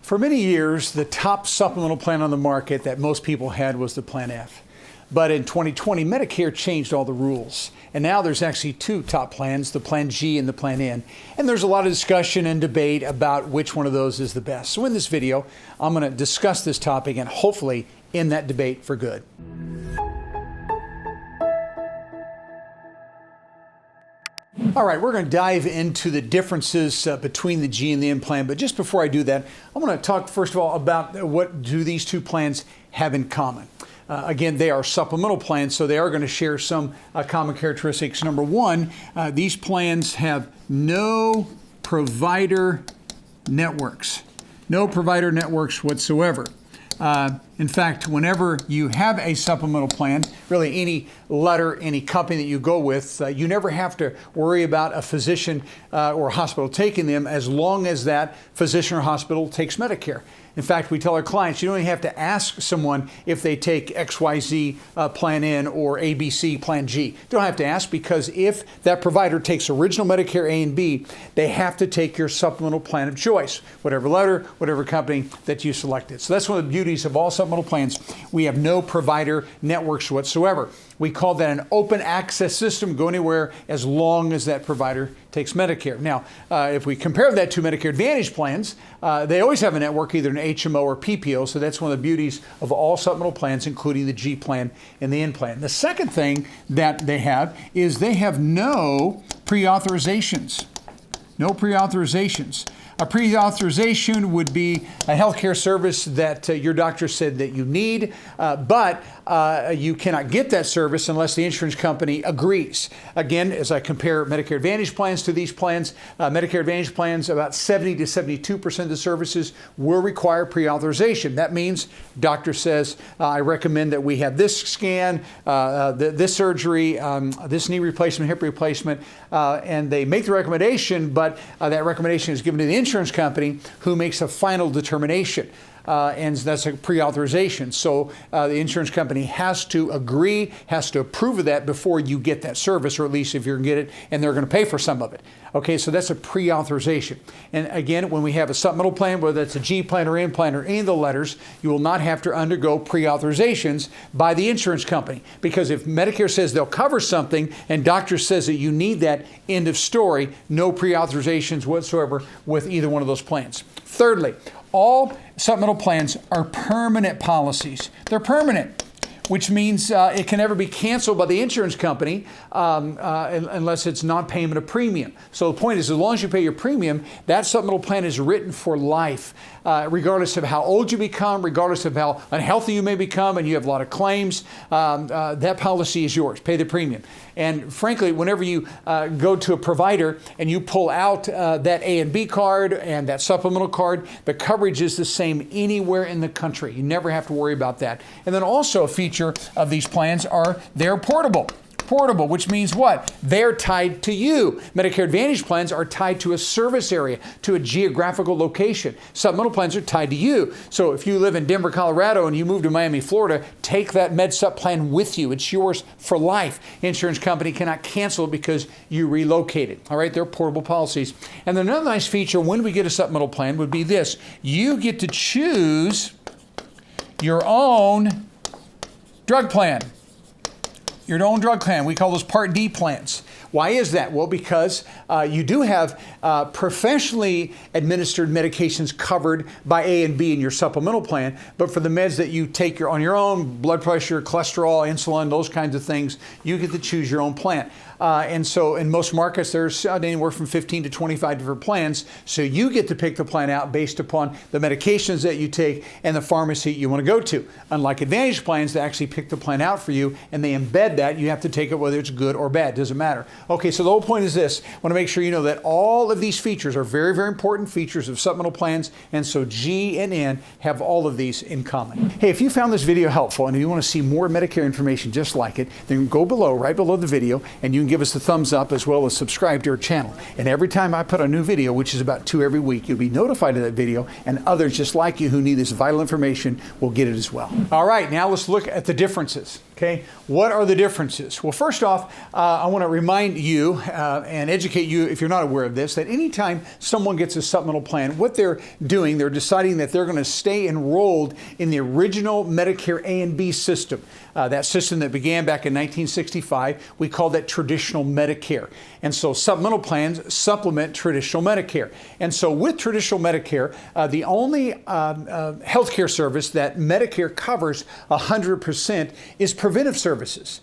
For many years, the top supplemental plan on the market that most people had was the Plan F. But in 2020, Medicare changed all the rules. And now there's actually two top plans, the Plan G and the Plan N. And there's a lot of discussion and debate about which one of those is the best. So in this video, I'm going to discuss this topic and hopefully end that debate for good. All right, we're going to dive into the differences between the G and the N plan. But just before I do that, I want to talk first of all about what do these two plans have in common. Again, they are supplemental plans, so they are going to share some common characteristics. Number one, these plans have no provider networks. No provider networks whatsoever. In fact, whenever you have a supplemental plan, really any letter, any company that you go with, you never have to worry about a physician or a hospital taking them as long as that physician or hospital takes Medicare. In fact, we tell our clients you don't even have to ask someone if they take XYZ Plan N or ABC Plan G. You don't have to ask because if that provider takes original Medicare A and B, they have to take your supplemental plan of choice, whatever letter, whatever company that you selected. So that's one of the beauties of all supplemental plans. We have no provider networks whatsoever. We call that an open access system. Go anywhere as long as that provider takes Medicare. Now, if we compare that to Medicare Advantage plans, they always have a network, either an HMO or PPO. So that's one of the beauties of all supplemental plans, including the G plan and the N plan. The second thing that they have is they have no pre-authorizations. No pre-authorizations. A pre-authorization would be a healthcare service that your doctor said that you need, but you cannot get that service unless the insurance company agrees. Again, as I compare Medicare Advantage plans to these plans, Medicare Advantage plans, about 70 to 72% of the services will require pre-authorization. That means doctor says, I recommend that we have this scan, this surgery, this knee replacement, hip replacement, and they make the recommendation, but that recommendation is given to the insurance company who makes a final determination. And that's a pre-authorization. So the insurance company has to agree, has to approve of that before you get that service, or at least if you're going to get it, and they're going to pay for some of it. Okay, so that's a pre-authorization. And again, when we have a supplemental plan, whether it's a G plan or N plan or any of the letters, you will not have to undergo pre-authorizations by the insurance company. Because if Medicare says they'll cover something and doctor says that you need that, end of story, no pre-authorizations whatsoever with either one of those plans. Thirdly, all supplemental plans are permanent policies. They're permanent, which means it can never be canceled by the insurance company unless it's non-payment of premium. So the point is, as long as you pay your premium, that supplemental plan is written for life, regardless of how old you become, regardless of how unhealthy you may become, and you have a lot of claims, that policy is yours. Pay the premium. And frankly, whenever you go to a provider and you pull out that A and B card and that supplemental card, the coverage is the same anywhere in the country. You never have to worry about that. And then also a feature of these plans are they're portable. Portable, which means what? They're tied to you. Medicare Advantage plans are tied to a service area, to a geographical location. Supplemental plans are tied to you. So if you live in Denver, Colorado, and you move to Miami, Florida, take that MedSup plan with you. It's yours for life. Insurance company cannot cancel it because you relocated. All right, they're portable policies. And then another nice feature when we get a supplemental plan would be this. You get to choose your own drug plan. Your own drug plan. We call those Part D plans. Why is that? Well, because you do have professionally administered medications covered by A and B in your supplemental plan, but for the meds that you take on your own, blood pressure, cholesterol, insulin, those kinds of things, you get to choose your own plan. And so in most markets, there's anywhere from 15 to 25 different plans. So you get to pick the plan out based upon the medications that you take and the pharmacy you want to go to. Unlike Advantage plans, they actually pick the plan out for you and they embed that. You have to take it whether it's good or bad. Doesn't matter. Okay, so the whole point is this. I want to make sure you know that all of these features are very, very important features of supplemental plans. And so G and N have all of these in common. Hey, if you found this video helpful and if you want to see more Medicare information just like it, then go below, right below the video, and you can give us a thumbs up as well as subscribe to our channel. And every time I put a new video, which is about 2 every week, you'll be notified of that video, and others just like you who need this vital information will get it as well. All right, now let's look at the differences. Okay, what are the differences? Well, first off, I want to remind you and educate you, if you're not aware of this, that anytime someone gets a supplemental plan, what they're doing, they're deciding that they're going to stay enrolled in the original Medicare A and B system. That system that began back in 1965, we call that traditional Medicare. And so supplemental plans supplement traditional Medicare. And so with traditional Medicare, the only healthcare service that Medicare covers 100% is preventive services.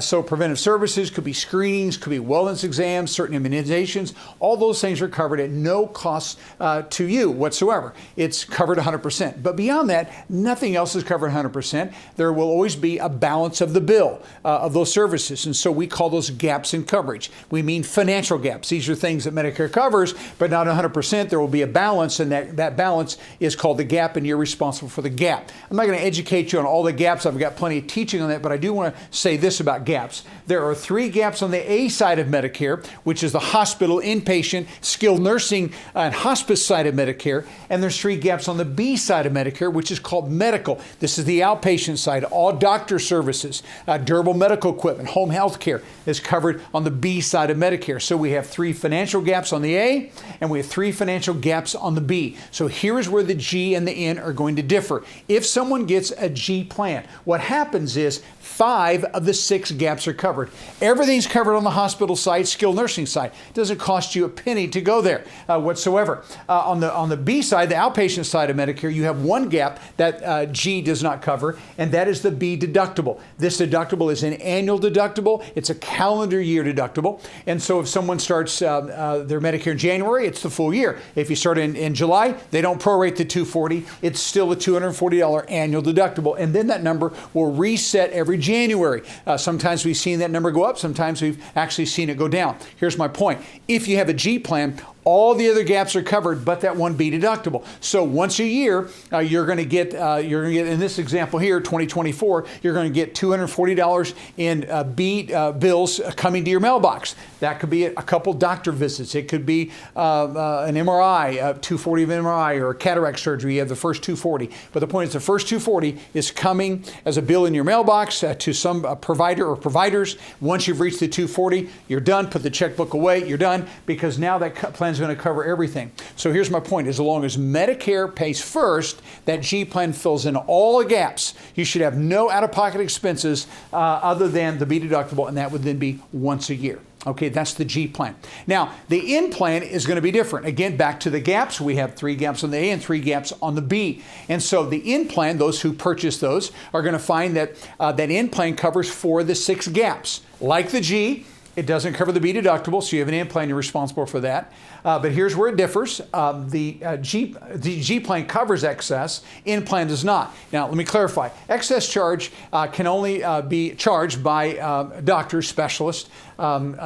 So preventive services could be screenings, could be wellness exams, certain immunizations. All those things are covered at no cost to you whatsoever. It's covered 100%. But beyond that, nothing else is covered 100%. There will always be a balance of the bill of those services. And so we call those gaps in coverage. We mean financial gaps. These are things that Medicare covers, but not 100%. There will be a balance, and that balance is called the gap, and you're responsible for the gap. I'm not going to educate you on all the gaps. I've got plenty of teaching on that, but I do want to say this about gaps. There are 3 gaps on the A side of Medicare, which is the hospital, inpatient, skilled nursing, and hospice side of Medicare. And there's 3 gaps on the B side of Medicare, which is called medical. This is the outpatient side. All doctor services, durable medical equipment, home health care is covered on the B side of Medicare. So we have 3 financial gaps on the A, and we have 3 financial gaps on the B. So here is where the G and the N are going to differ. If someone gets a G plan, what happens is 5 of the 6 gaps are covered. Everything's covered on the hospital side, skilled nursing side. It doesn't cost you a penny to go there whatsoever. On the B side, the outpatient side of Medicare, you have 1 gap that G does not cover, and that is the B deductible. This deductible is an annual deductible. It's a calendar year deductible. And so if someone starts their Medicare in January, it's the full year. If you start in July, they don't prorate the $240. It's still a $240 annual deductible. And then that number will reset every January. Sometimes we've seen that number go up. Sometimes we've actually seen it go down. Here's my point. If you have a G plan, all the other gaps are covered, but that 1 B deductible. So once a year, you're going to get in this example here, 2024, you're going to get $240 in B bills coming to your mailbox. That could be a couple doctor visits. It could be an MRI, $240 of MRI, or a cataract surgery. You have the first $240. But the point is, the first $240 is coming as a bill in your mailbox to some provider or providers. Once you've reached the $240, you're done. Put the checkbook away. You're done, because now that plan is going to cover everything. So here's my point. As long as Medicare pays first, that G plan fills in all the gaps. You should have no out-of-pocket expenses other than the B deductible, and that would then be once a year. Okay, that's the G plan. Now, the N plan is going to be different. Again, back to the gaps. We have 3 gaps on the A and 3 gaps on the B. And so the N plan, those who purchase those, are going to find that that N plan covers 4 of the 6 gaps. Like the G, it doesn't cover the B deductible, so you have an N plan, you're responsible for that. But here's where it differs. The G plan covers excess, N plan does not. Now, let me clarify. Excess charge can only be charged by doctors, specialists,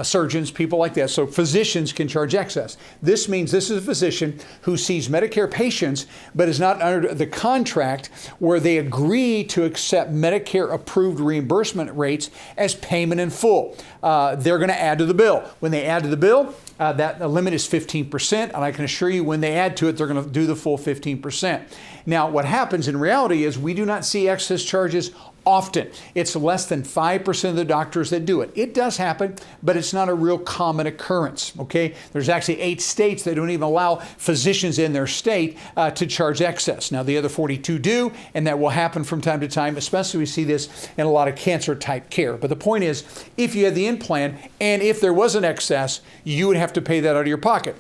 surgeons, people like that. So physicians can charge excess. This means this is a physician who sees Medicare patients, but is not under the contract where they agree to accept Medicare-approved reimbursement rates as payment in full. They're going to add to the bill. When they add to the bill, that limit is 15%, and I can assure you when they add to it, they're going to do the full 15%. Now, what happens in reality is we do not see excess charges often. It's less than 5% of the doctors that do it. It does happen, but it's not a real common occurrence, okay? There's actually 8 states that don't even allow physicians in their state to charge excess. Now, the other 42 do, and that will happen from time to time, especially we see this in a lot of cancer-type care. But the point is, if you had the N plan, and if there was an excess, you would have to pay that out of your pocket.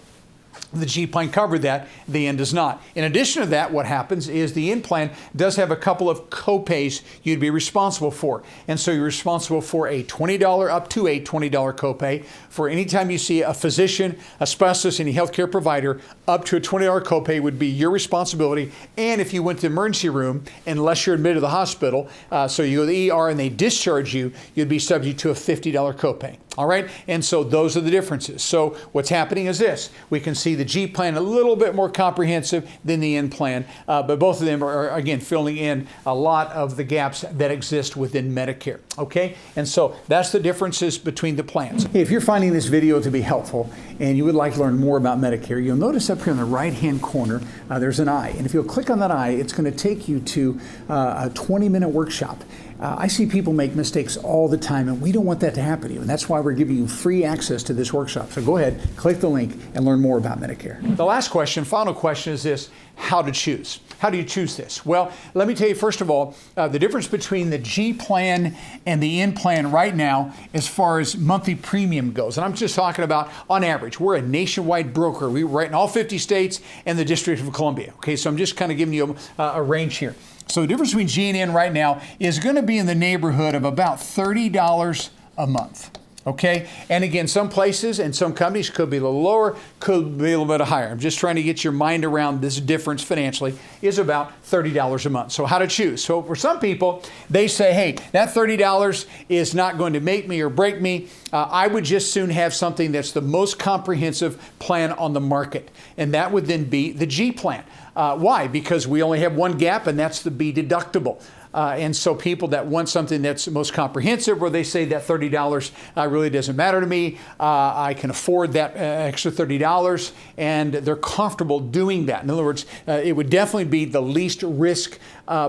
The G plan covered that, the N does not. In addition to that, what happens is the N plan does have a couple of co-pays you'd be responsible for. And so you're responsible for a $20 up to a $20 copay for any time you see a physician, a specialist, any healthcare provider. Up to a $20 copay would be your responsibility. And if you went to the emergency room, unless you're admitted to the hospital, so you go to the ER and they discharge you, you'd be subject to a $50 copay. All right? And so those are the differences. So what's happening is this. We can see the the G plan a little bit more comprehensive than the N plan, but both of them are, again, filling in a lot of the gaps that exist within Medicare, okay? And so that's the differences between the plans. Hey, if you're finding this video to be helpful and you would like to learn more about Medicare, you'll notice up here in the right-hand corner, there's an eye. And if you'll click on that eye, it's going to take you to a 20-minute workshop. I see people make mistakes all the time, and we don't want that to happen to you. And that's why we're giving you free access to this workshop. So go ahead, click the link, and learn more about Medicare. The last question, final question, is this: how to choose? How do you choose this? Well, let me tell you, first of all, the difference between the G plan and the N plan right now as far as monthly premium goes. And I'm just talking about, on average, we're a nationwide broker. We write in all 50 states and the District of Columbia. Okay, so I'm just kind of giving you a range here. So the difference between G and N right now is going to be in the neighborhood of about $30 a month. Okay, and again, some places and some companies could be a little lower, could be a little bit higher. I'm just trying to get your mind around this difference financially is about $30 a month. So how to choose? So for some people, they say, hey, that $30 is not going to make me or break me. I would just soon have something that's the most comprehensive plan on the market. And that would then be the G plan. Why? Because we only have one gap, and that's the B deductible. And so people that want something that's most comprehensive, where they say that $30 really doesn't matter to me, I can afford that extra $30, and they're comfortable doing that. In other words, it would definitely be the least risk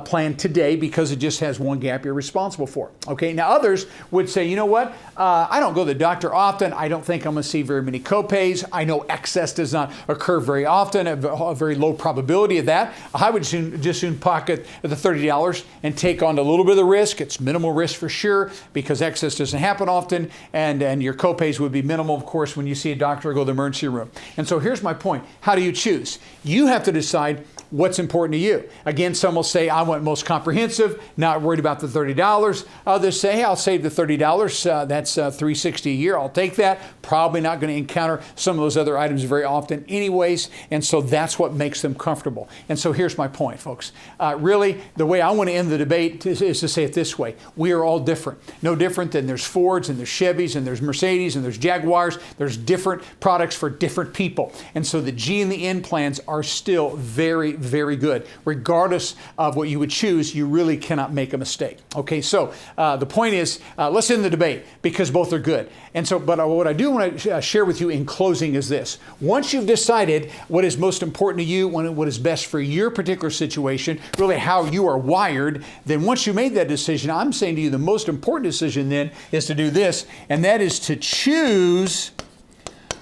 plan today because it just has one gap you're responsible for. Okay, now others would say, you know what, I don't go to the doctor often. I don't think I'm going to see very many copays. I know excess does not occur very often, a very low probability of that. I would just soon pocket the $30 and take on a little bit of the risk. It's minimal risk for sure because excess doesn't happen often, and your copays would be minimal, of course, when you see a doctor or go to the emergency room. And so here's my point. How do you choose? You have to decide what's important to you. Again, some will say, I want most comprehensive, not worried about the $30. Others say, hey, I'll save the $30. That's $360 a year. I'll take that. Probably not going to encounter some of those other items very often anyways. And so that's what makes them comfortable. And so here's my point, folks. Really, the way I want to end the debate is to say it this way. We are all different. No different than there's Fords and there's Chevys and there's Mercedes and there's Jaguars. There's different products for different people. And so the G and the N plans are still very, very good. Regardless of what you would choose, you really cannot make a mistake. Okay, so the point is, let's end the debate because both are good. And so, but what I do want to share with you in closing is this. Once you've decided what is most important to you, what is best for your particular situation, really how you are wired, then once you made that decision, I'm saying to you the most important decision then is to do this, and that is to choose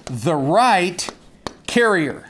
the right carrier.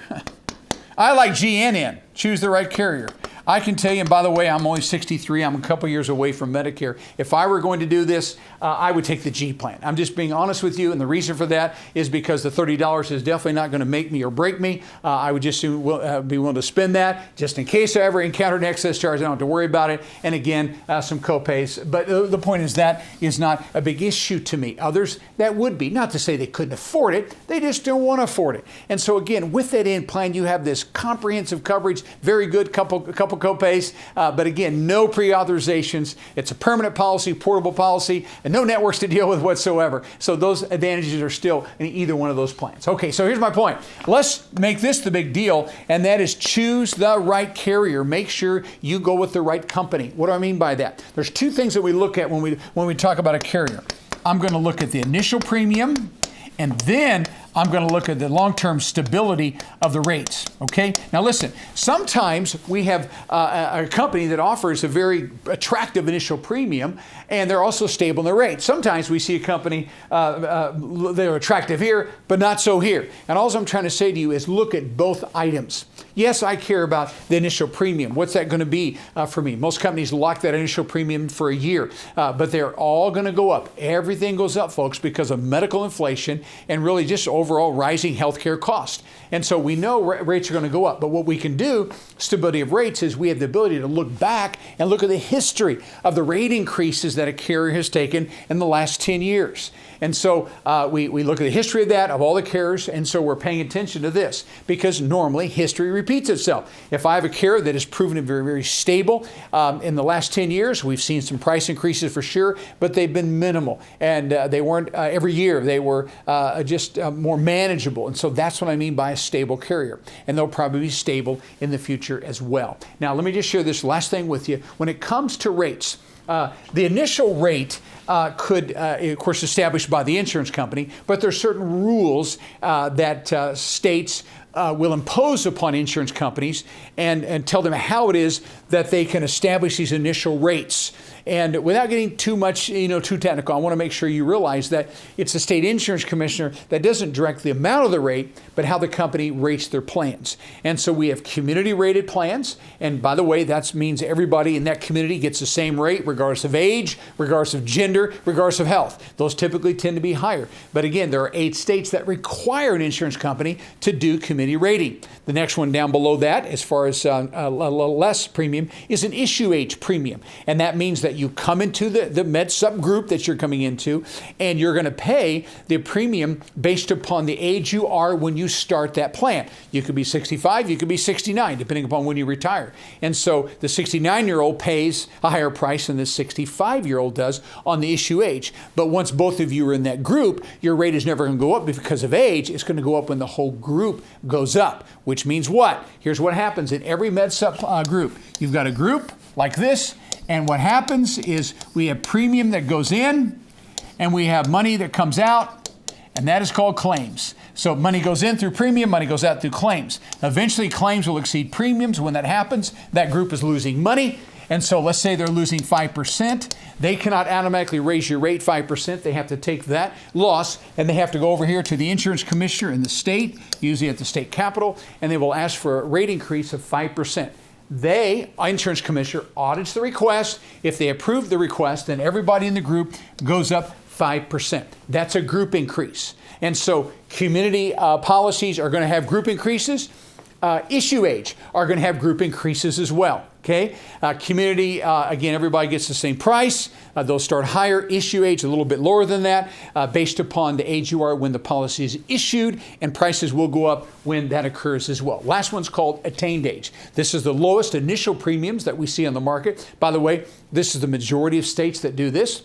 I like G and N. Choose the right carrier. I can tell you, and by the way, I'm only 63. I'm a couple years away from Medicare. If I were going to do this, I would take the G plan. I'm just being honest with you, and the reason for that is because the $30 is definitely not going to make me or break me. I would just be willing to spend that just in case I ever encountered an excess charge. I don't have to worry about it. And again, some copays. But the point is that is not a big issue to me. Others, that would be. Not to say they couldn't afford it. They just don't want to afford it. And so again, with that N plan, you have this comprehensive coverage, very good, couple copays, but again, no pre-authorizations. It's a permanent policy, portable policy, and no networks to deal with whatsoever. So those advantages are still in either one of those plans. Okay, so here's my point. Let's make this the big deal, and that is choose the right carrier. Make sure you go with the right company. What do I mean by that? There's two things that we look at when we talk about a carrier. I'm going to look at the initial premium, and then I'm going to look at the long-term stability of the rates, okay? Now listen, sometimes we have a company that offers a very attractive initial premium, and they're also stable in the rates. Sometimes we see a company, they're attractive here, but not so here. And all I'm trying to say to you is look at both items. Yes, I care about the initial premium. What's that going to be for me? Most companies lock that initial premium for a year, but they're all going to go up. Everything goes up, folks, because of medical inflation and really just overall rising healthcare costs. And so we know rates are going to go up. But what we can do, stability of rates, is we have the ability to look back and look at the history of the rate increases that a carrier has taken in the last 10 years. And so we look at the history of that, of all the carriers, and so we're paying attention to this because normally history repeats itself. If I have a carrier that has proven to be very, very stable in the last 10 years, we've seen some price increases for sure, but they've been minimal. And they weren't every year. They were just more manageable. And so that's what I mean by a stable carrier. And they'll probably be stable in the future as well. Now, let me just share this last thing with you. When it comes to rates, the initial rate could, of course, established by the insurance company, but there are certain rules that states will impose upon insurance companies and tell them how it is that they can establish these initial rates. And without getting too much, too technical, I want to make sure you realize that it's the state insurance commissioner that doesn't direct the amount of the rate, but how the company rates their plans. And so we have community rated plans. And by the way, that means everybody in that community gets the same rate, regardless of age, regardless of gender, regardless of health. Those typically tend to be higher. But again, there are 8 states that require an insurance company to do community rating. The next one down below that, as far as a little less premium, is an issue age premium. And that means that you come into the Med Sup group that you're coming into, and you're going to pay the premium based upon the age you are when you start that plan. You could be 65, you could be 69, depending upon when you retire. And so the 69-year-old pays a higher price than the 65-year-old does on the issue age. But once both of you are in that group, your rate is never going to go up because of age. It's going to go up when the whole group goes up, which means what? Here's what happens in every Med Sup group. You've got a group like this, and what happens is we have premium that goes in, and we have money that comes out, and that is called claims. So money goes in through premium, money goes out through claims. Eventually, claims will exceed premiums. When that happens, that group is losing money. And so let's say they're losing 5%. They cannot automatically raise your rate 5%. They have to take that loss, and they have to go over here to the insurance commissioner in the state, usually at the state capitol, and they will ask for a rate increase of 5%. Insurance commissioner, audits the request. If they approve the request, then everybody in the group goes up 5%. That's a group increase. And so community policies are going to have group increases. Issue age are going to have group increases as well. Okay, community, again, everybody gets the same price. They'll start higher. Issue age a little bit lower than that based upon the age you are when the policy is issued, and prices will go up when that occurs as well. Last one's called attained age. This is the lowest initial premiums that we see on the market. By the way, this is the majority of states that do this.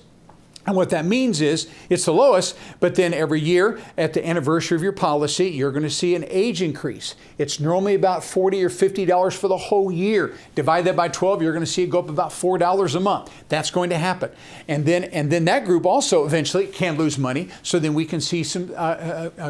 And what that means is it's the lowest, but then every year at the anniversary of your policy, you're going to see an age increase. It's normally about $40 or $50 for the whole year. Divide that by 12, you're going to see it go up about $4 a month. That's going to happen. And then that group also eventually can lose money, so then we can see some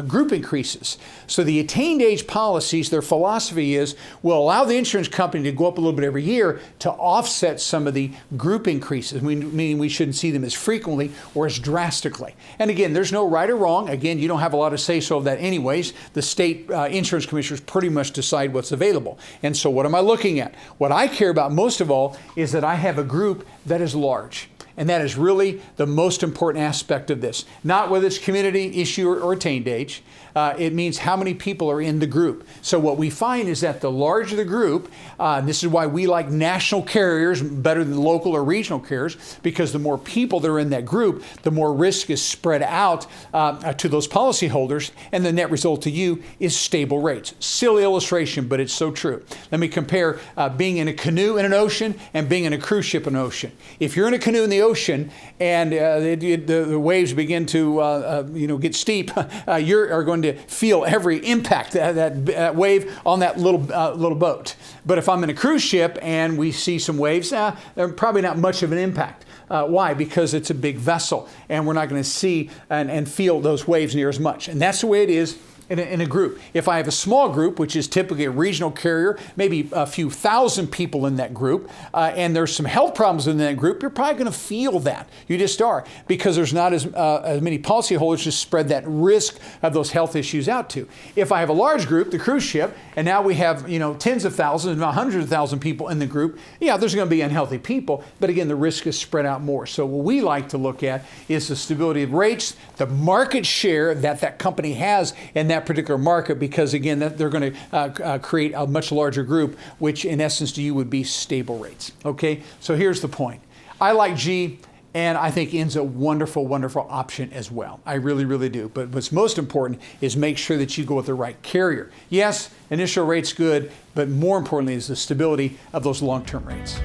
group increases. So the attained age policies, their philosophy is, will allow the insurance company to go up a little bit every year to offset some of the group increases, meaning we shouldn't see them as frequently or as drastically. And again, there's no right or wrong. Again, you don't have a lot of say-so of that anyways. The state insurance commissioners pretty much decide what's available. And so what am I looking at? What I care about most of all is that I have a group that is large. And that is really the most important aspect of this. Not whether it's community, issue, or attained age. It means how many people are in the group. So what we find is that the larger the group, and this is why we like national carriers better than local or regional carriers, because the more people that are in that group, the more risk is spread out to those policyholders, and the net result to you is stable rates. Silly illustration, but it's so true. Let me compare being in a canoe in an ocean and being in a cruise ship in an ocean. If you're in a canoe in the ocean and the waves begin to get steep, you are going to feel every impact that wave on that little boat. But if I'm in a cruise ship and we see some waves, they're probably not much of an impact. Why? Because it's a big vessel, and we're not going to see and feel those waves near as much. And that's the way it is in a group. If I have a small group, which is typically a regional carrier, maybe a few thousand people in that group, and there's some health problems in that group, you're probably going to feel that. You just are, because there's not as many policyholders to spread that risk of those health issues out to. If I have a large group, the cruise ship, and now we have tens of thousands, hundreds of thousands of people in the group, there's going to be unhealthy people, but again, the risk is spread out more. So what we like to look at is the stability of rates, the market share that company has in that particular market, because again, they're going to create a much larger group, which in essence to you would be stable rates. Okay, so here's the point. I like G And I think N's a wonderful, wonderful option as well. I really, really do. But what's most important is make sure that you go with the right carrier. Yes, initial rate's good, but more importantly is the stability of those long-term rates.